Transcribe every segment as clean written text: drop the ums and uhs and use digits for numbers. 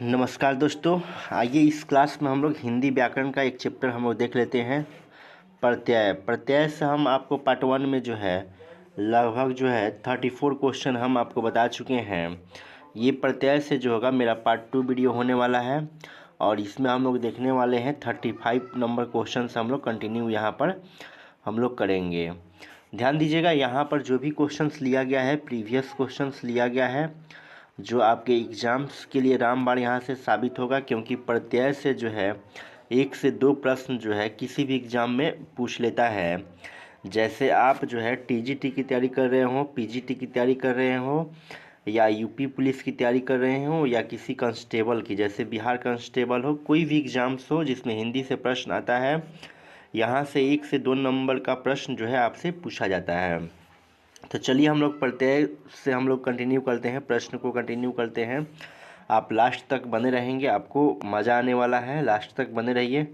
नमस्कार दोस्तों। आइए इस क्लास में हम लोग हिंदी व्याकरण का एक चैप्टर हम लोग देख लेते हैं। प्रत्यय प्रत्यय से हम आपको पार्ट 1 में जो है लगभग जो है 34 क्वेश्चन हम आपको बता चुके हैं। ये प्रत्यय से जो होगा मेरा पार्ट 2 वीडियो होने वाला है और इसमें हम लोग देखने वाले हैं 35 नंबर क्वेश्चन हम लोग कंटिन्यू यहाँ पर हम लोग करेंगे। ध्यान दीजिएगा, यहाँ पर जो भी क्वेश्चंस लिया गया है प्रीवियस क्वेश्चंस लिया गया है जो आपके एग्ज़ाम्स के लिए रामबाण यहाँ से साबित होगा, क्योंकि प्रत्यय से जो है 1 से 2 प्रश्न जो है किसी भी एग्ज़ाम में पूछ लेता है। जैसे आप जो है टीजीटी की तैयारी कर रहे हो, पीजीटी की तैयारी कर रहे हो, या यूपी पुलिस की तैयारी कर रहे हो, या किसी कांस्टेबल की जैसे बिहार कांस्टेबल हो, कोई भी एग्ज़ाम्स हो जिसमें हिंदी से प्रश्न आता है, यहाँ से 1 से 2 नंबर का प्रश्न जो है आपसे पूछा जाता है। तो चलिए हम लोग प्रत्यय से हम लोग कंटिन्यू करते हैं, प्रश्न को कंटिन्यू करते हैं। आप लास्ट तक बने रहेंगे, आपको मज़ा आने वाला है, लास्ट तक बने रहिए।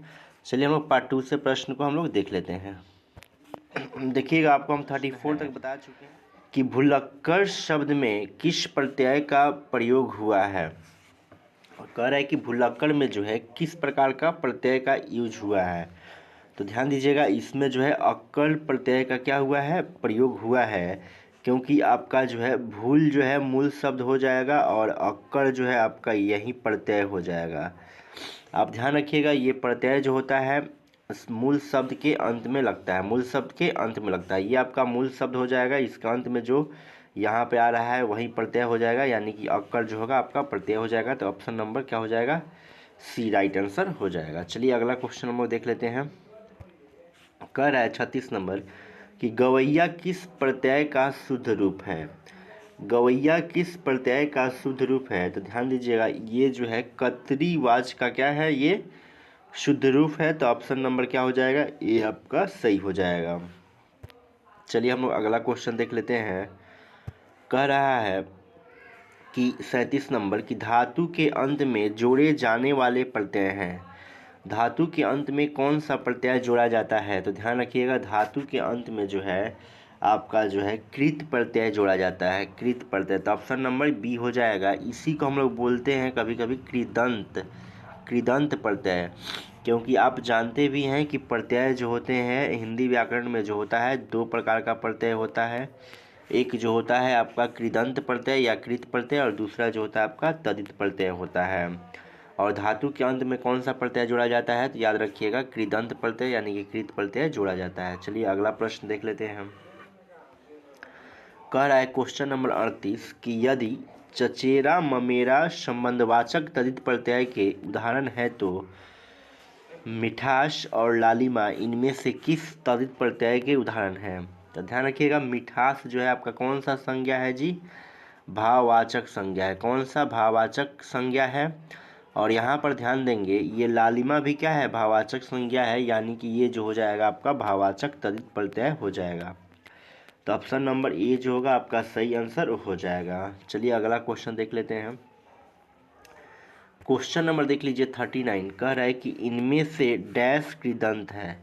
चलिए हम लोग पार्ट 2 से प्रश्न को हम लोग देख लेते हैं। देखिएगा, आपको हम 34 तक बता चुके हैं कि भुलक्कड़ शब्द में किस प्रत्यय का प्रयोग हुआ है। और कह रहा है कि भुलक्कड़ में जो है किस प्रकार का प्रत्यय का यूज हुआ है। तो ध्यान दीजिएगा, इसमें जो है अक्कड़ प्रत्यय का क्या हुआ है, प्रयोग हुआ है, क्योंकि आपका जो है भूल जो है मूल शब्द हो जाएगा और अक्कड़ जो है आपका यही प्रत्यय हो जाएगा। आप ध्यान रखिएगा, ये प्रत्यय जो होता है मूल शब्द के अंत में लगता है, मूल शब्द के अंत में लगता है। ये आपका मूल शब्द हो जाएगा, इसका अंत में जो यहाँ पे आ रहा है वही प्रत्यय हो जाएगा, यानी कि अक्कड़ जो होगा आपका प्रत्यय हो जाएगा। तो ऑप्शन नंबर क्या हो जाएगा, सी राइट आंसर हो जाएगा। चलिए अगला क्वेश्चन हम लोग देख लेते हैं। कह रहा है 36 नंबर कि गवैया किस प्रत्यय का शुद्ध रूप है। गवैया किस प्रत्यय का शुद्ध रूप है। तो ध्यान दीजिएगा, ये जो है कतरीवाच का क्या है, ये शुद्ध रूप है। तो ऑप्शन नंबर क्या हो जाएगा, ये आपका सही हो जाएगा। चलिए हम लोग अगला क्वेश्चन देख लेते हैं। कह रहा है कि 37 नंबर की धातु के अंत में जोड़े जाने वाले प्रत्यय हैं। धातु के अंत में कौन सा प्रत्यय जोड़ा जाता है। तो ध्यान रखिएगा, धातु के अंत में जो है आपका जो है कृत प्रत्यय जोड़ा जाता है, कृत प्रत्यय। तो ऑप्शन नंबर बी हो जाएगा। इसी को हम लोग बोलते हैं कभी कभी कृदंत, कृदंत प्रत्यय, क्योंकि आप जानते भी हैं कि प्रत्यय जो होते हैं हिंदी व्याकरण में जो होता है 2 प्रकार का प्रत्यय होता है। एक जो होता है आपका कृदंत प्रत्यय या कृत प्रत्यय, और दूसरा जो होता है आपका तदित प्रत्यय होता है। और धातु के अंत में कौन सा प्रत्यय जोड़ा जाता है, तो याद रखिएगा कृदंत प्रत्यय यानी कि कृत प्रत्यय जोड़ा जाता है। चलिए अगला प्रश्न देख लेते हैं हम। कह रहा है क्वेश्चन नंबर 38 कि यदि चचेरा ममेरा संबंधवाचक तदित प्रत्यय के उदाहरण है तो मिठास और लालिमा इनमें से किस तदित प्रत्यय के उदाहरण हैं। तो ध्यान रखिएगा, मिठास जो है आपका कौन सा संज्ञा है जी, भाववाचक संज्ञा है। कौन सा, भाववाचक संज्ञा है। और यहाँ पर ध्यान देंगे, ये लालिमा भी क्या है, भाववाचक संज्ञा है, यानी कि ये जो हो जाएगा आपका भाववाचक तदित प्रत्यय हो जाएगा। तो ऑप्शन नंबर ए जो होगा आपका सही आंसर हो जाएगा। चलिए अगला क्वेश्चन देख लेते हैं। क्वेश्चन नंबर देख लीजिए 39। कह रहा है कि इनमें से डैश कृदंत है,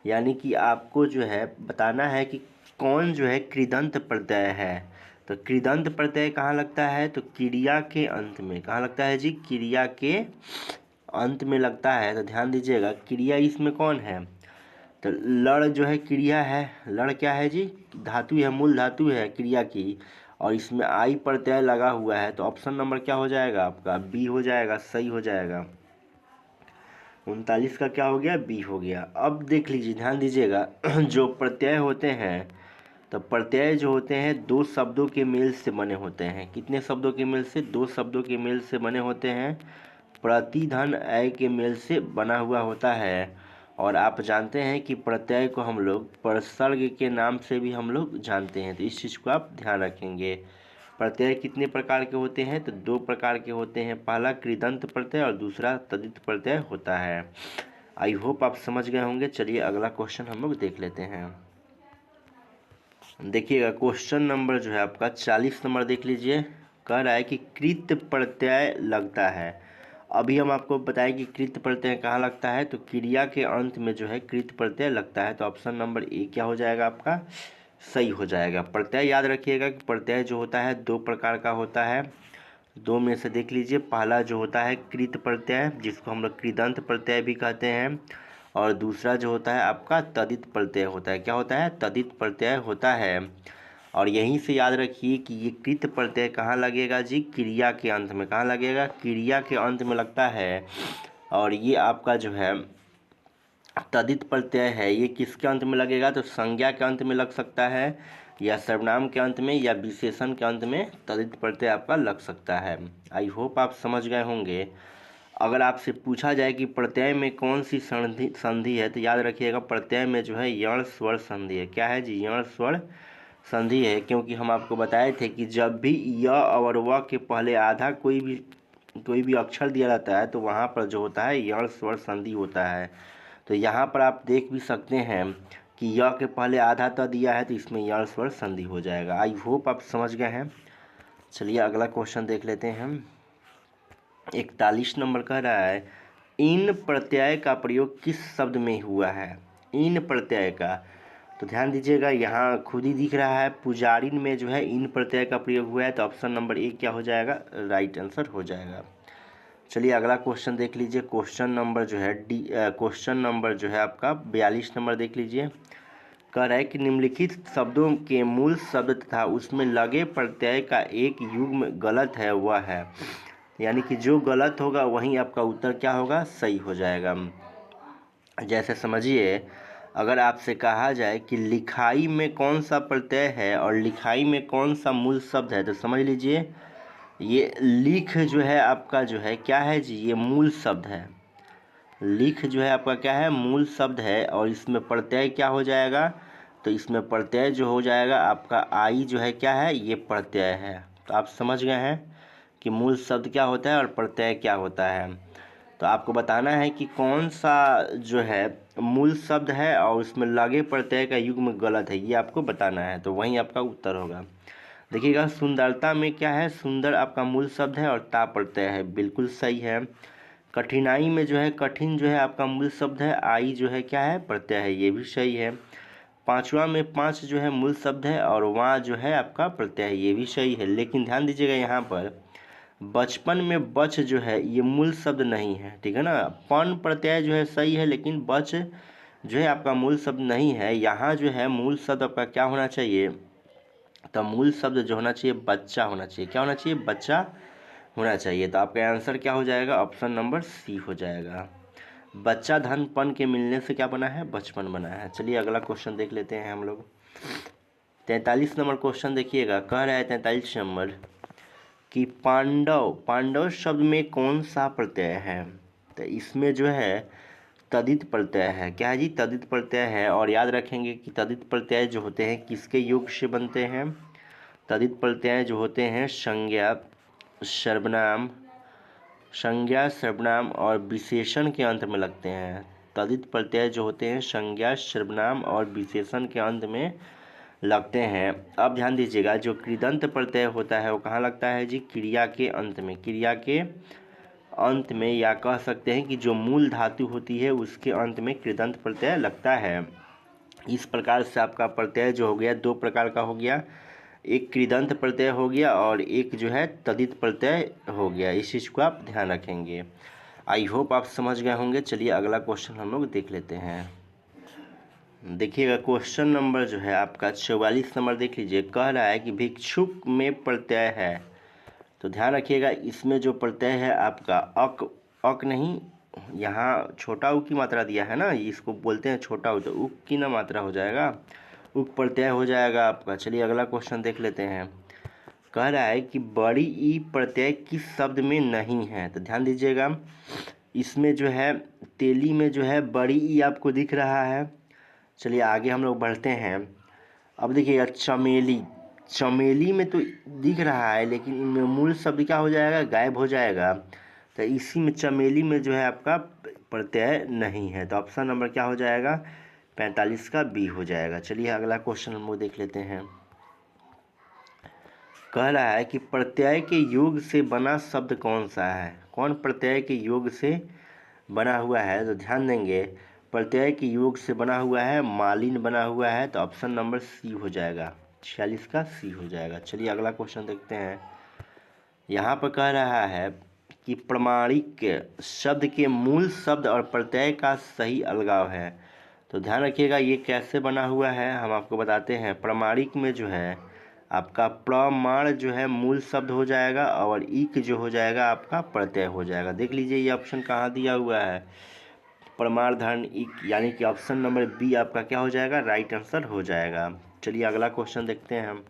यानी कि आपको जो है बताना है कि कौन जो है कृदंत प्रत्यय है। तो कृदंत प्रत्यय कहाँ लगता है, तो क्रिया के अंत में। कहाँ लगता है जी, क्रिया के अंत में लगता है। तो ध्यान दीजिएगा, क्रिया इसमें कौन है, तो लड़ जो है क्रिया है। लड़ क्या है जी, धातु है, मूल धातु है क्रिया की, और इसमें आई प्रत्यय लगा हुआ है। तो ऑप्शन नंबर क्या हो जाएगा आपका, बी हो जाएगा, सही हो जाएगा। 39 का क्या हो गया, बी हो गया। अब देख लीजिए, ध्यान दीजिएगा जो प्रत्यय होते हैं, तो प्रत्यय जो होते हैं 2 शब्दों के मेल से बने होते हैं। कितने शब्दों के मेल से, 2 शब्दों के मेल से बने होते हैं। प्रतिधन अय के मेल से बना हुआ होता है। और आप जानते हैं कि प्रत्यय को हम लोग प्रसर्ग के नाम से भी हम लोग जानते हैं। तो इस चीज़ को आप ध्यान रखेंगे। प्रत्यय कितने प्रकार के होते हैं, तो 2 प्रकार के होते हैं। पहला कृदंत प्रत्यय और दूसरा तदित प्रत्यय होता है। आई होप आप समझ गए होंगे। चलिए अगला क्वेश्चन हम लोग देख लेते हैं। देखिएगा, क्वेश्चन नंबर जो है आपका 40 नंबर देख लीजिए। कह रहा है कि कृत प्रत्यय लगता है। अभी हम आपको बताएं कि कृत प्रत्यय कहाँ लगता है, तो क्रिया के अंत में जो है कृत प्रत्यय लगता है। तो ऑप्शन नंबर ए क्या हो जाएगा आपका, सही हो जाएगा। प्रत्यय याद रखिएगा कि प्रत्यय जो होता है 2 प्रकार का होता है। दो में से देख लीजिए, पहला जो होता है कृत प्रत्यय, जिसको हम लोग कृदंत प्रत्यय भी कहते हैं, और दूसरा जो होता है आपका तदित प्रत्यय होता है। क्या होता है? तदित प्रत्यय होता है। और यहीं से याद रखिए कि ये कृत प्रत्यय कहाँ लगेगा जी? क्रिया के अंत में। कहाँ लगेगा? क्रिया के अंत में लगता है। और ये आपका जो है तदित प्रत्यय है, ये किसके अंत में लगेगा? तो संज्ञा के अंत में लग सकता है, या सर्वनाम के अंत में, या विशेषण के अंत में तदित प्रत्यय आपका लग सकता है। आई होप आप समझ गए होंगे। अगर आपसे पूछा जाए कि प्रत्यय में कौन सी संधि है, तो याद रखिएगा प्रत्यय में जो है यण स्वर संधि है। क्या है जी? यण स्वर संधि है, क्योंकि हम आपको बताए थे कि जब भी य और व के पहले आधा कोई भी अक्षर दिया रहता है, तो वहाँ पर जो होता है यण स्वर संधि होता है। तो यहाँ पर आप देख भी सकते हैं कि य के पहले आधा त दिया है, तो इसमें यण स्वर संधि हो जाएगा। आई होप आप समझ गए हैं। चलिए अगला क्वेश्चन देख लेते हैं हम। 41 नंबर कह रहा है, इन प्रत्यय का प्रयोग किस शब्द में हुआ है? इन प्रत्यय का, तो ध्यान दीजिएगा, यहाँ खुद ही दिख रहा है पुजारिन में जो है इन प्रत्यय का प्रयोग हुआ है, तो ऑप्शन नंबर ए क्या हो जाएगा? राइट आंसर हो जाएगा। चलिए अगला क्वेश्चन देख लीजिए। क्वेश्चन नंबर जो है आपका 42 नंबर देख लीजिए। कह रहा है कि निम्नलिखित शब्दों के मूल शब्द तथा उसमें लगे प्रत्यय का एक युग्म गलत है, वह है। यानी कि जो गलत होगा वहीं आपका उत्तर क्या होगा? सही हो जाएगा। जैसे समझिए, अगर आपसे कहा जाए कि लिखाई में कौन सा प्रत्यय है और लिखाई में कौन सा मूल शब्द है, तो समझ लीजिए ये लिख जो है आपका जो है क्या है जी? ये मूल शब्द है। लिख जो है आपका क्या है? मूल शब्द है। और इसमें प्रत्यय क्या हो जाएगा? तो इसमें प्रत्यय जो हो जाएगा आपका आई जो है क्या है? ये प्रत्यय है। तो आप समझ गए हैं कि मूल शब्द क्या होता है और प्रत्यय क्या होता है। तो आपको बताना है कि कौन सा जो है मूल शब्द है और उसमें लगे प्रत्यय का युग्म गलत है, ये आपको बताना है। तो वहीं आपका उत्तर होगा। देखिएगा, सुंदरता में क्या है? सुंदर आपका मूल शब्द है और ता प्रत्यय है, बिल्कुल सही है। कठिनाई में जो है कठिन जो है आपका मूल शब्द है, आई जो है क्या है? प्रत्यय है, ये भी सही है। पांचवा में पांच जो है मूल शब्द है और वहाँ जो है आपका प्रत्यय है, ये भी सही है। लेकिन ध्यान दीजिएगा यहाँ पर बचपन में बच जो है ये मूल शब्द नहीं है, ठीक है ना। पन प्रत्यय जो है सही है, लेकिन बच जो है आपका मूल शब्द नहीं है। यहाँ जो है मूल शब्द आपका क्या होना चाहिए? तो मूल शब्द जो होना चाहिए बच्चा होना चाहिए। क्या होना चाहिए? बच्चा होना चाहिए। तो आपका आंसर क्या हो जाएगा? ऑप्शन नंबर सी हो जाएगा। बच्चा धन पन के मिलने से क्या बना है? बचपन बना है। चलिए अगला क्वेश्चन देख लेते हैं हम लोग। 43 नंबर क्वेश्चन देखिएगा। कह रहा है 43 नंबर कि पांडव शब्द में कौन सा प्रत्यय है? तो इसमें जो है तदित प्रत्यय है। क्या है जी? तदित प्रत्यय है। और याद रखेंगे कि तदित प्रत्यय जो होते हैं किसके योग से बनते हैं? तदित प्रत्यय जो होते हैं संज्ञा सर्वनाम और विशेषण के अंत में लगते हैं। तदित प्रत्यय जो होते हैं संज्ञा सर्वनाम और विशेषण के अंत में लगते हैं। अब ध्यान दीजिएगा, जो कृदंत प्रत्यय होता है वो कहाँ लगता है जी? क्रिया के अंत में। क्रिया के अंत में, या कह सकते हैं कि जो मूल धातु होती है उसके अंत में कृदंत प्रत्यय लगता है। इस प्रकार से आपका प्रत्यय जो हो गया दो प्रकार का हो गया, एक कृदंत प्रत्यय हो गया और एक जो है तदित प्रत्यय हो गया। इस चीज़ को आप ध्यान रखेंगे। आई होप आप समझ गए होंगे। चलिए अगला क्वेश्चन हम लोग देख लेते हैं। देखिएगा, क्वेश्चन नंबर जो है आपका 44 नंबर देख लीजिए। कह रहा है कि भिक्षुक में प्रत्यय है, तो ध्यान रखिएगा इसमें जो प्रत्यय है आपका अक नहीं, यहाँ छोटा उ की मात्रा दिया है ना, इसको बोलते हैं छोटा उ, तो उक की ना मात्रा हो जाएगा, उक प्रत्यय हो जाएगा आपका। चलिए अगला क्वेश्चन देख लेते हैं। कह रहा है कि बड़ी ई प्रत्यय किस शब्द में नहीं है? तो ध्यान दीजिएगा, इसमें जो है तेली में जो है बड़ी ई आपको दिख रहा है। चलिए आगे हम लोग बढ़ते हैं। अब देखिएगा, चमेली में तो दिख रहा है, लेकिन इनमें मूल शब्द क्या हो जाएगा? गायब हो जाएगा। तो इसी में चमेली में जो है आपका प्रत्यय नहीं है। तो ऑप्शन नंबर क्या हो जाएगा? 45 का बी हो जाएगा। चलिए अगला क्वेश्चन हम लोग देख लेते हैं। कह रहा है कि प्रत्यय के योग से बना शब्द कौन सा है? कौन प्रत्यय के योग से बना हुआ है? तो ध्यान देंगे, प्रत्यय के योग से बना हुआ है मालिन बना हुआ है। तो ऑप्शन नंबर सी हो जाएगा, 46 का सी हो जाएगा। चलिए अगला क्वेश्चन देखते हैं। यहाँ पर कह रहा है कि प्रमाणिक शब्द के मूल शब्द और प्रत्यय का सही अलगाव है। तो ध्यान रखिएगा ये कैसे बना हुआ है हम आपको बताते हैं। प्रमाणिक में जो है आपका प्रमाण जो है मूल शब्द हो जाएगा और इक जो हो जाएगा आपका प्रत्यय हो जाएगा। देख लीजिए ये ऑप्शन कहाँ दिया हुआ है, प्रमाण इक, यानी कि ऑप्शन नंबर बी आपका क्या हो जाएगा, राइट आंसर हो जाएगा। चलिए अगला क्वेश्चन देखते हैं हम।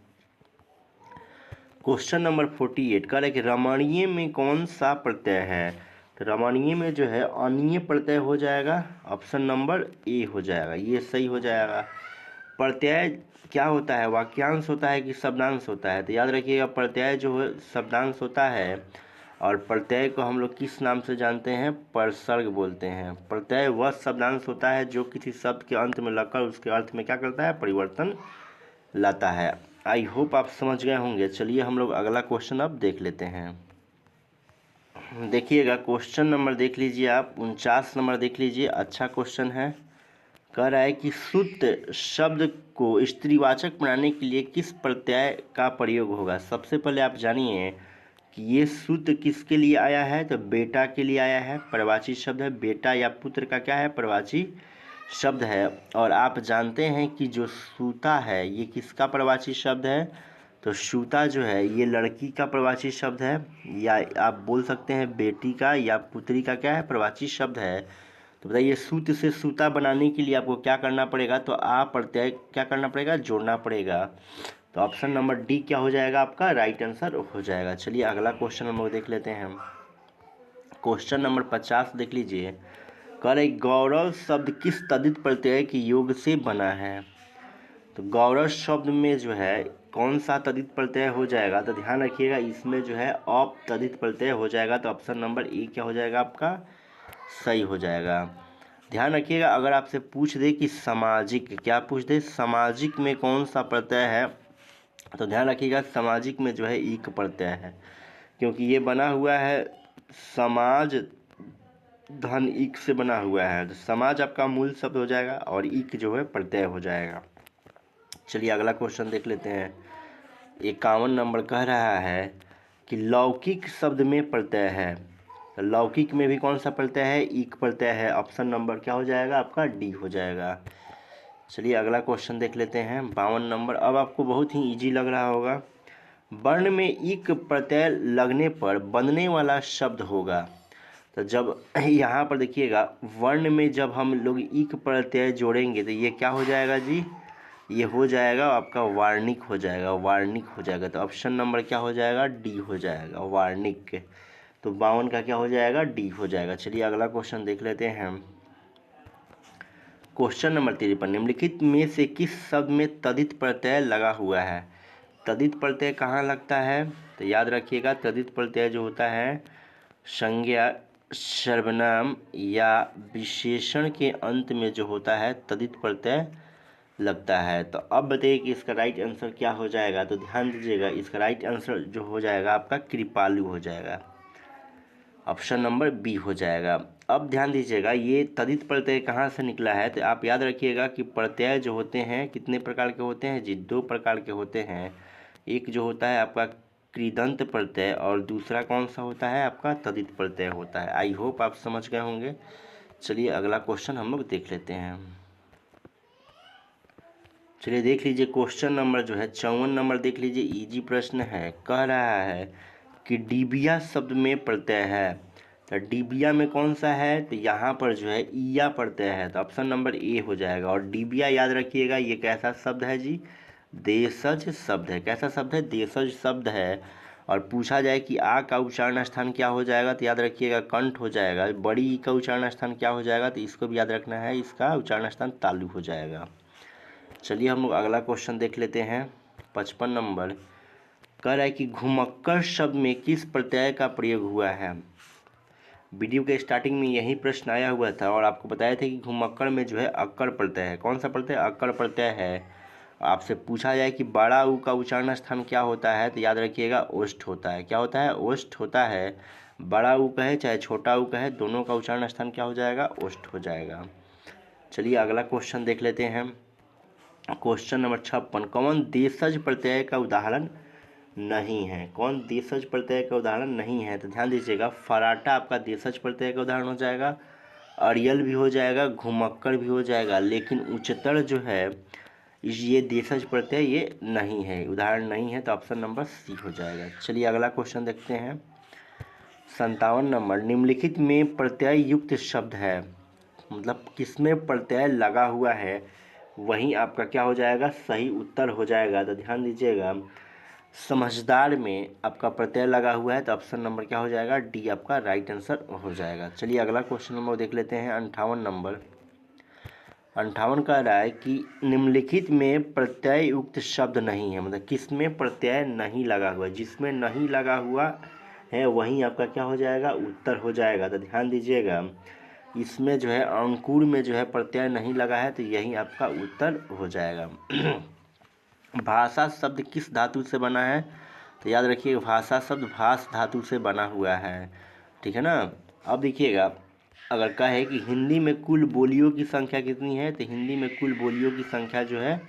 क्वेश्चन नंबर 48 कह रहा है कि रमणीय में कौन सा प्रत्यय है। तो रमणीय में जो है अनीय प्रत्यय हो जाएगा, ऑप्शन नंबर ए हो जाएगा, ये सही हो जाएगा। प्रत्यय क्या होता है, वाक्यांश होता है कि शब्दांश होता है। तो याद रखिएगा प्रत्यय जो है शब्दांश होता है और प्रत्यय को हम लोग किस नाम से जानते हैं, परसर्ग बोलते हैं। प्रत्यय वह शब्दांश होता है जो किसी शब्द के अंत में लगकर उसके अर्थ में क्या करता है, परिवर्तन लाता है। आई होप आप समझ गए होंगे। चलिए हम लोग अगला क्वेश्चन अब देख लेते हैं। देखिएगा क्वेश्चन नंबर देख लीजिए आप, 49 नंबर देख लीजिए, अच्छा क्वेश्चन है। कह रहा है कि सुत शब्द को स्त्रीवाचक बनाने के लिए किस प्रत्यय का प्रयोग होगा। सबसे पहले आप जानिए कि ये सुत किसके लिए आया है, तो बेटा के लिए आया है, प्रवाची शब्द है। बेटा या पुत्र का क्या है, प्रवाची शब्द है। और आप जानते हैं कि जो सूता है ये किसका प्रवाची शब्द है, तो सूता जो है ये लड़की का प्रवाची शब्द है, या आप बोल सकते हैं बेटी का या पुत्री का क्या है, प्रवाची शब्द है। तो बताइए सूत से सूता बनाने के लिए आपको क्या करना पड़ेगा, तो आ प्रत्यय क्या करना पड़ेगा, जोड़ना पड़ेगा। तो ऑप्शन नंबर डी क्या हो जाएगा आपका, राइट आंसर हो जाएगा। चलिए अगला क्वेश्चन हम लोग देख लेते हैं। क्वेश्चन नंबर 50 देख लीजिए। कह रहे गौरव शब्द किस तद्धित प्रत्यय के योग से बना है। तो गौरव शब्द में जो है कौन सा तद्धित प्रत्यय हो जाएगा, तो ध्यान रखिएगा इसमें जो है औप तद्धित प्रत्यय हो जाएगा। तो ऑप्शन नंबर ए क्या हो जाएगा आपका, सही हो जाएगा। ध्यान रखिएगा अगर आपसे पूछ दे कि सामाजिक, क्या पूछ दे, सामाजिक में कौन सा प्रत्यय है, तो ध्यान रखिएगा सामाजिक में जो है ईक प्रत्यय है, क्योंकि ये बना हुआ है समाज धन ईक से बना हुआ है। तो समाज आपका मूल शब्द हो जाएगा और ईक जो है प्रत्यय हो जाएगा। चलिए अगला क्वेश्चन देख लेते हैं। 51 नंबर कह रहा है कि लौकिक शब्द में प्रत्यय है। तो लौकिक में भी कौन सा प्रत्यय है, ईक प्रत्यय है। ऑप्शन नंबर क्या हो जाएगा आपका, डी हो जाएगा। चलिए अगला क्वेश्चन देख लेते हैं। 52 नंबर, अब आपको बहुत ही इजी लग रहा होगा। वर्ण में ईक प्रत्यय लगने पर बनने वाला शब्द होगा। तो जब यहाँ पर देखिएगा वर्ण में जब हम लोग ईक प्रत्यय जोड़ेंगे तो ये क्या हो जाएगा जी, ये हो जाएगा आपका वार्णिक हो जाएगा, वार्णिक हो जाएगा। तो ऑप्शन नंबर क्या हो जाएगा, डी हो जाएगा, वार्णिक। तो 52 का क्या हो जाएगा, डी हो जाएगा। चलिए अगला क्वेश्चन देख लेते हैं। क्वेश्चन नंबर 53, निम्नलिखित में से किस शब्द में तद्धित प्रत्यय लगा हुआ है। तद्धित प्रत्यय कहाँ लगता है, तो याद रखिएगा तद्धित प्रत्यय जो होता है संज्ञा, सर्वनाम या विशेषण के अंत में जो होता है तद्धित प्रत्यय लगता है। तो अब बताइए कि इसका राइट आंसर क्या हो जाएगा। तो ध्यान दीजिएगा इसका राइट आंसर जो हो जाएगा आपका कृपालु हो जाएगा, ऑप्शन नंबर बी हो जाएगा। अब ध्यान दीजिएगा ये तद्धित प्रत्यय कहाँ से निकला है, तो आप याद रखिएगा कि प्रत्यय जो होते हैं कितने प्रकार के होते हैं जी, दो प्रकार के होते हैं। एक जो होता है आपका कृदंत प्रत्यय और दूसरा कौन सा होता है आपका तद्धित प्रत्यय होता है। आई होप आप समझ गए होंगे। चलिए अगला क्वेश्चन हम लोग देख लेते हैं। चलिए देख लीजिए क्वेश्चन नंबर जो है 54 नंबर देख लीजिए, इजी प्रश्न है। कह रहा है कि डिबिया शब्द में प्रत्यय है। तो डिबिया में कौन सा है, तो यहाँ पर जो है ईया प्रत्यय है। तो ऑप्शन नंबर ए हो जाएगा। और डिबिया याद रखिएगा ये कैसा शब्द है जी, देशज शब्द है। कैसा शब्द है, देशज शब्द है। और पूछा जाए कि आ का उच्चारण स्थान क्या हो जाएगा, तो याद रखिएगा कंठ हो जाएगा। बड़ी ई का उच्चारण स्थान क्या हो जाएगा, तो इसको भी याद रखना है, इसका उच्चारण स्थान तालु हो जाएगा। चलिए हम लोग अगला क्वेश्चन देख लेते हैं। 55 नंबर कह रहा है कि घुमक्कर शब्द में किस प्रत्यय का प्रयोग हुआ है। वीडियो के स्टार्टिंग में यही प्रश्न आया हुआ था और आपको बताया था कि घुमक्कर में जो है अक्कर प्रत्यय है। कौन सा प्रत्यय, अक्कर प्रत्यय है। आपसे पूछा जाए कि बड़ा ऊ का उच्चारण स्थान क्या होता है, तो याद रखिएगा ओष्ठ होता है। क्या होता है, ओष्ठ होता है। बड़ा ऊ कहे चाहे छोटा ऊ कहे, दोनों का उच्चारण स्थान क्या हो जाएगा, ओष्ठ हो जाएगा। चलिए अगला क्वेश्चन देख लेते हैं। क्वेश्चन नंबर 56, कौन देशज प्रत्यय का उदाहरण नहीं है। कौन देशज प्रत्यय का उदाहरण नहीं है? तो ध्यान दीजिएगा, फराटा आपका देशज प्रत्यय का उदाहरण हो जाएगा, अड़ियल भी हो जाएगा, घुमक्कड़ भी हो जाएगा, लेकिन उच्चतर जो है ये देशज प्रत्यय ये नहीं है, उदाहरण नहीं है, तो ऑप्शन नंबर सी हो जाएगा। चलिए अगला क्वेश्चन देखते हैं। 57 नंबर, निम्नलिखित में प्रत्यय युक्त शब्द है, मतलब किसमें प्रत्यय लगा हुआ है वहीं आपका क्या हो जाएगा, सही उत्तर हो जाएगा। तो ध्यान दीजिएगा, समझदार में आपका प्रत्यय लगा हुआ है, तो ऑप्शन नंबर क्या हो जाएगा, डी आपका राइट आंसर हो जाएगा। चलिए अगला क्वेश्चन नंबर देख लेते हैं। 58 नंबर, 58 कह रहा है कि निम्नलिखित में प्रत्यय युक्त शब्द नहीं है, मतलब किसमें प्रत्यय नहीं लगा हुआ है, जिसमें नहीं लगा हुआ है वहीं आपका क्या हो जाएगा, उत्तर हो जाएगा। तो ध्यान दीजिएगा, इसमें जो है अंकुर में जो है प्रत्यय नहीं लगा है, तो यही आपका उत्तर हो जाएगा। भाषा शब्द किस धातु से बना है? तो याद रखिए, भाषा शब्द भास धातु से बना हुआ है, ठीक है ना। अब देखिएगा, अगर कहे कि हिंदी में कुल बोलियों की संख्या कितनी है, तो हिंदी में कुल बोलियों की संख्या जो है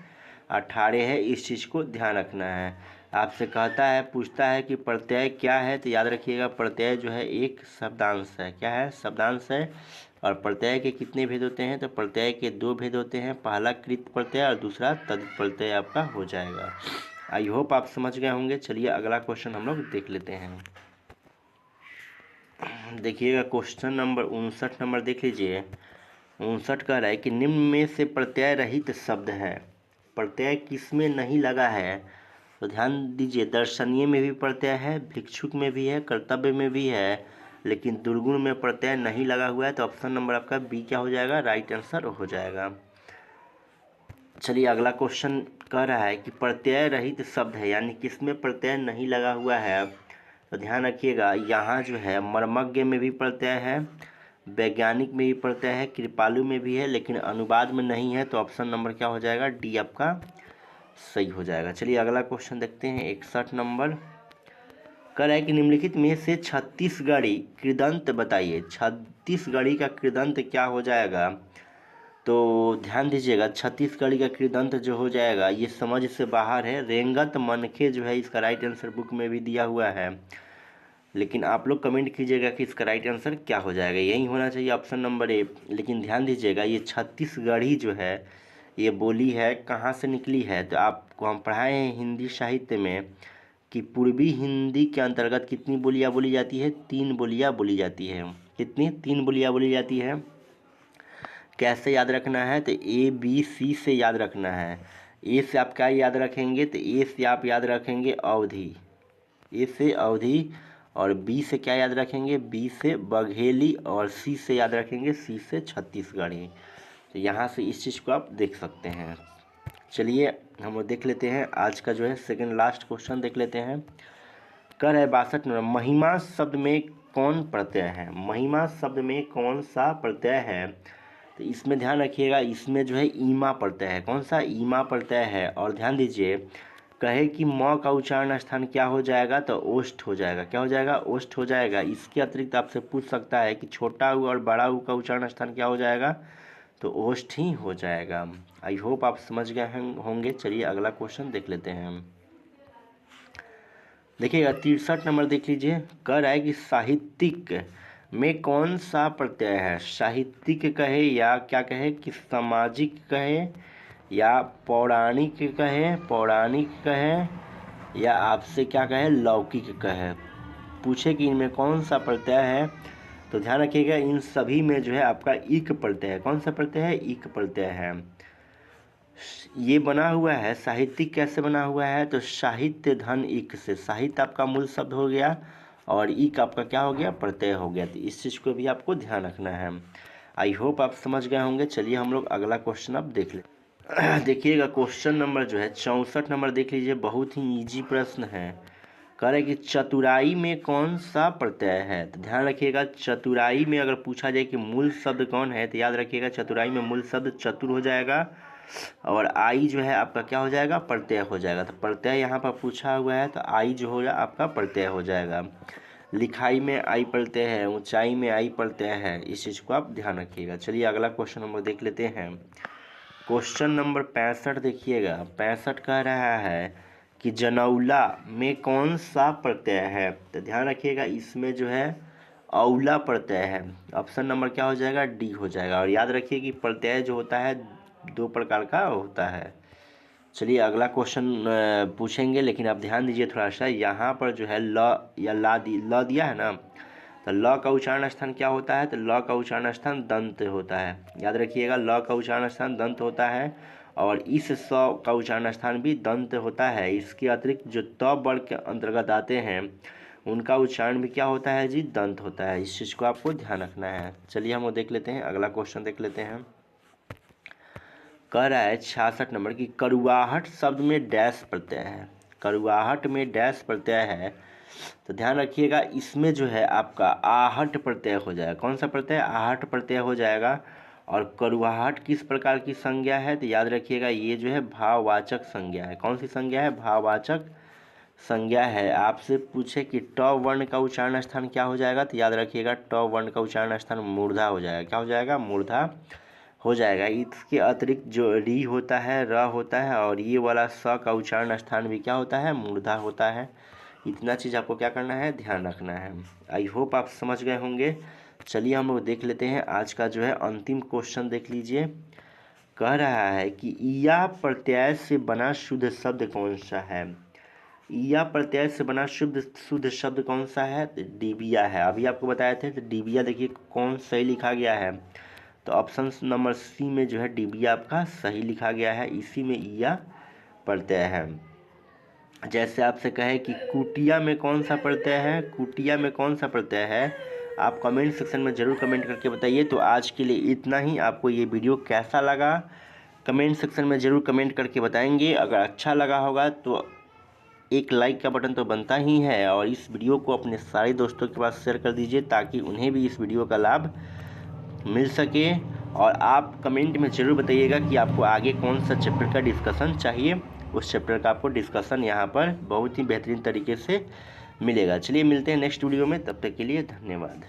18 है। इस चीज़ को ध्यान रखना है। आपसे कहता है, पूछता है कि प्रत्यय क्या है, तो याद रखिएगा प्रत्यय जो है एक शब्दांश है। क्या है? शब्दांश है। और प्रत्यय के कितने भेद होते हैं? तो प्रत्यय के 2 भेद होते हैं, पहला कृत प्रत्यय और दूसरा तद्धित प्रत्यय आपका हो जाएगा। आई होप आप समझ गए होंगे। चलिए अगला क्वेश्चन हम लोग देख लेते हैं। देखिएगा क्वेश्चन नंबर 59 नंबर देख लीजिए। 59 कह रहा है कि निम्न में से प्रत्यय रहित शब्द है, प्रत्यय किसमें नहीं लगा है? तो ध्यान दीजिए, दर्शनीय में भी प्रत्यय है, भिक्षुक में भी है, कर्तव्य में भी है, लेकिन दुर्गुण में प्रत्यय नहीं लगा हुआ है, तो ऑप्शन नंबर आपका बी क्या हो जाएगा, राइट आंसर हो जाएगा। चलिए अगला क्वेश्चन कह रहा है कि प्रत्यय रहित शब्द है, यानी किसमें प्रत्यय नहीं लगा हुआ है? तो ध्यान रखिएगा, यहाँ जो है मर्मज्ञ में भी प्रत्यय है, वैज्ञानिक में भी प्रत्यय है, कृपालु में भी है, लेकिन अनुवाद में नहीं है, तो ऑप्शन नंबर क्या हो जाएगा, डी आपका सही हो जाएगा। चलिए अगला क्वेश्चन देखते हैं। 61 नंबर कह रहा है कि निम्नलिखित में से छत्तीसगढ़ी कृदंत बताइए। छत्तीसगढ़ी का कृदंत क्या हो जाएगा? तो ध्यान दीजिएगा, छत्तीसगढ़ी का कृदंत जो हो जाएगा ये समझ से बाहर है। रेंगत मनखे जो है इसका राइट आंसर बुक में भी दिया हुआ है, लेकिन आप लोग कमेंट कीजिएगा कि इसका राइट आंसर क्या हो जाएगा। यही होना चाहिए ऑप्शन नंबर ए। लेकिन ध्यान दीजिएगा, ये छत्तीसगढ़ी जो है ये बोली है कहाँ से निकली है? तो आपको हम पढ़ाए हैं हिंदी साहित्य में कि पूर्वी हिंदी के अंतर्गत कितनी बोलियाँ बोली जाती है? 3 बोलियाँ बोली जाती है। कितनी? 3 बोलियाँ बोली जाती है। कैसे याद रखना है? तो ए बी सी से याद रखना है। ए से आप क्या याद रखेंगे? तो ए से आप याद रखेंगे अवधि, ए से अवधि, और बी से क्या याद रखेंगे? बी से बघेली, और सी से याद रखेंगे, सी से छत्तीसगढ़ी। तो यहाँ से इस चीज़ को आप देख सकते हैं। चलिए हम लोग देख लेते हैं आज का जो है सेकंड लास्ट क्वेश्चन देख लेते हैं। कर है 62 नंबर, महिमा शब्द में कौन प्रत्यय है? महिमा शब्द में कौन सा प्रत्यय है? तो इसमें ध्यान रखिएगा, इसमें जो है ईमा प्रत्यय है। कौन सा? ईमा प्रत्यय है। और ध्यान दीजिए, कहे कि म का उच्चारण स्थान क्या हो जाएगा? तो ओष्ठ हो जाएगा। क्या हो जाएगा? ओष्ठ हो जाएगा। इसके अतिरिक्त आपसे पूछ सकता है कि छोटा ऊ और बड़ा ऊ का उच्चारण स्थान क्या हो जाएगा? तो ओष्ठ ही हो जाएगा। आई होप आप समझ गए होंगे। चलिए अगला क्वेश्चन देख लेते हैं हम। देखिएगा 63 नंबर देख लीजिए। कह रहा है कि साहित्यिक में कौन सा प्रत्यय है? साहित्यिक कहे या क्या कहे कि सामाजिक कहे या पौराणिक कहे, पौराणिक कहे या आपसे क्या कहे, लौकिक कहे। पूछे कि इनमें कौन सा प्रत्यय है? तो ध्यान रखिएगा, इन सभी में जो है आपका इक प्रत्यय है। कौन सा प्रत्यय है? इक प्रत्यय है। ये बना हुआ है साहित्यिक, कैसे बना हुआ है? तो साहित्य धन इक से। साहित्य आपका मूल शब्द हो गया और इक आपका क्या हो गया? प्रत्यय हो गया। तो इस चीज़ को भी आपको ध्यान रखना है। आई होप आप समझ गए होंगे। चलिए हम लोग अगला क्वेश्चन अब देख ले। देखिएगा क्वेश्चन नंबर जो है 64 नंबर देख लीजिए। बहुत ही इजी प्रश्न है। कह रहे कि चतुराई में कौन सा प्रत्यय है? तो ध्यान रखिएगा, चतुराई में अगर पूछा जाए कि मूल शब्द कौन है, तो याद रखिएगा चतुराई में मूल शब्द चतुर हो जाएगा, और आई जो है आपका क्या हो जाएगा? प्रत्यय हो जाएगा। तो प्रत्यय यहाँ पर पूछा हुआ है, तो आई जो हो आपका प्रत्यय हो जाएगा। लिखाई में आई प्रत्यय है, ऊंचाई में आई प्रत्यय है। इस चीज़ को आप ध्यान रखिएगा। चलिए अगला क्वेश्चन नंबर देख लेते हैं। क्वेश्चन नंबर 65 देखिएगा। 65 कह रहा है कि जनौला में कौन सा प्रत्यय है। तो ध्यान रखिएगा इसमें जो है औला प्रत्यय है। ऑप्शन नंबर क्या हो जाएगा, डी हो जाएगा। और याद रखिए कि प्रत्यय जो होता है दो प्रकार का होता है। चलिए अगला क्वेश्चन पूछेंगे, लेकिन आप ध्यान दीजिए थोड़ा सा। यहाँ पर जो है ल या ला दिया है ना, तो ल का उच्चारण स्थान क्या होता है, तो ल का उच्चारण स्थान दंत होता है। याद रखिएगा ल का उच्चारण स्थान दंत होता है और इस स का उच्चारण स्थान भी दंत होता है। इसके अतिरिक्त जो त वर्ग के अंतर्गत आते हैं उनका उच्चारण भी क्या होता है जी, दंत होता है। इस चीज़ को आपको ध्यान रखना है। चलिए हम वो देख लेते हैं, अगला क्वेश्चन देख लेते हैं। कह रहा है 66 नंबर की करुआहट शब्द में डैश प्रत्यय है। करुआहट में डैश प्रत्यय है, तो ध्यान रखिएगा इसमें जो है आपका आहट प्रत्यय हो जाएगा। कौन सा प्रत्यय, आहट प्रत्यय हो जाएगा। और करुआहट किस प्रकार की संज्ञा है, तो याद रखिएगा ये जो है भाववाचक संज्ञा है। कौन सी संज्ञा है, भाववाचक संज्ञा है। आपसे पूछे कि ट वर्ण का उच्चारण स्थान क्या हो जाएगा, तो याद रखिएगा ट वर्ण का उच्चारण स्थान मूर्धा हो जाएगा। क्या हो जाएगा, मूर्धा हो जाएगा। इसके अतिरिक्त जो री होता है, र होता है और ये वाला स का उच्चारण स्थान भी क्या होता है, मूर्धा होता है। इतना चीज़ आपको क्या करना है, ध्यान रखना है। आई होप आप समझ गए होंगे। चलिए हम लोग देख लेते हैं आज का जो है अंतिम क्वेश्चन देख लीजिए। कह रहा है कि ईया प्रत्यय से बना शुद्ध शब्द कौन सा है। ईया प्रत्यय से बना शुद्ध शब्द कौन सा है, तो डिबिया है। अभी आपको बताए थे, तो डिबिया देखिए कौन सही लिखा गया है, तो ऑप्शन नंबर सी में जो है डिबिया आपका सही लिखा गया है। इसी में ईया प्रत्यय है। जैसे आपसे कहे कि कुटिया में कौन सा प्रत्यय है, कुटिया में कौन सा प्रत्यय है, आप कमेंट सेक्शन में ज़रूर कमेंट करके बताइए। तो आज के लिए इतना ही। आपको ये वीडियो कैसा लगा कमेंट सेक्शन में ज़रूर कमेंट करके बताएंगे। अगर अच्छा लगा होगा तो एक लाइक का बटन तो बनता ही है, और इस वीडियो को अपने सारे दोस्तों के पास शेयर कर दीजिए ताकि उन्हें भी इस वीडियो का लाभ मिल सके। और आप कमेंट में ज़रूर बताइएगा कि आपको आगे कौन सा चैप्टर का डिस्कशन चाहिए। उस चैप्टर का आपको डिस्कशन यहाँ पर बहुत ही बेहतरीन तरीके से मिलेगा। चलिए मिलते हैं नेक्स्ट वीडियो में, तब तक के लिए धन्यवाद।